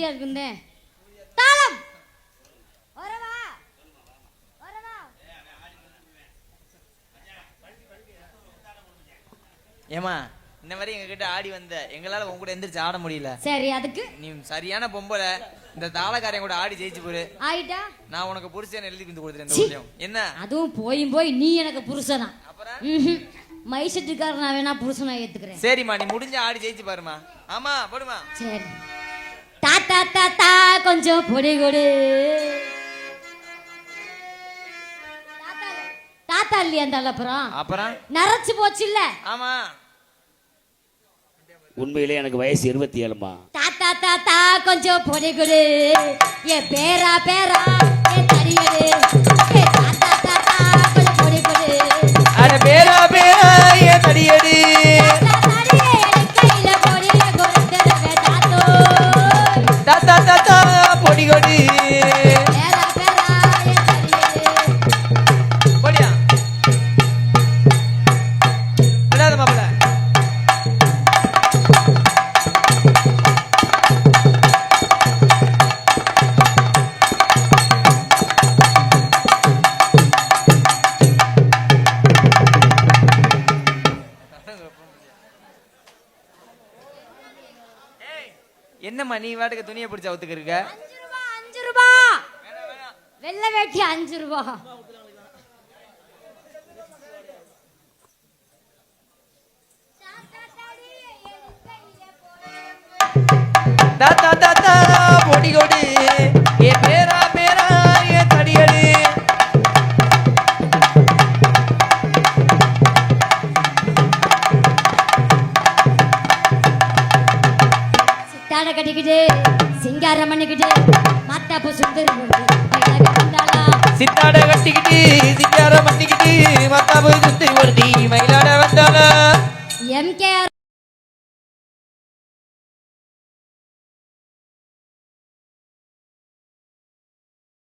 ஃப்ரீயா இருக்குந்தேன். தாளம் வரவா வரவா. ஏமா இந்த மாதிரி எங்க கிட்ட ஆடி வந்த எங்களால உங்க கூட எந்திரிச்சு ஆட முடியல. சரி அதுக்கு நீ சரியான பொம்பளை. இந்த தாளக்காரன் கூட ஆடி ஜெயிச்சு போரு. ஆயிட்டா நான் உனக்கு புருஷன் எழுதி வந்து கொடுத்துறேன். என்ன அதுவும் போய் நீ எனக்கு புருஷனா? மைசெட்டுக்கார நான் வேணா புருஷனா ஏத்துக்கிறேன். சரிம்மா நீ முடிஞ்ச ஆடி ஜெயிச்சு பாருமா. ஆமா போடுமா. சரி தாத்தா தாத்தா கொஞ்சம் பொடி கொடு. தாத்தா இல்லையா அந்த அப்புறம் நரைச்சு போச்சு இல்ல? ஆமா உண்மையிலே எனக்கு வயசு 27மா. தாத்தா தாத்தா கொஞ்சம் பொடி கொடு. ஏ பேரா பேரா ஏ தடியடு. ஏ தாத்தா தாத்தா கொஞ்சம் பொடி கொடு. அட பேரா பேரா ஏ தடியடு. கையில பொடிய கொடுத்தே தாத்தோ. தாத்தா தாத்தா பொடி கொடு. பேரா பேரா ஏ தடியடு. போடியா விடாத மாப்பிள்ள. என்னம்மா நீ வாட்டுக்கு துணியை பிடிச்ச அவுத்துக்கு இருக்க? 5 ரூபா வெள்ளை வேட்டி 5 ரூபா. தாத்தா தாத்தா பொடி கொடு. ஏ பேரா பேரா ஏ தடியடு. சித்தாட கட்டிக்கிட்டு சிங்காரம் பண்ணிக்கிட்டு மாத்தாப்பு சுந்தரி சித்தாட கட்டிக்கிட்டு சிங்காரம் பண்ணிக்கிட்டு மத்தாப்பு சுத்தி ஒருத்தி மயிலாட வந்தாளா. எம்கேஆர்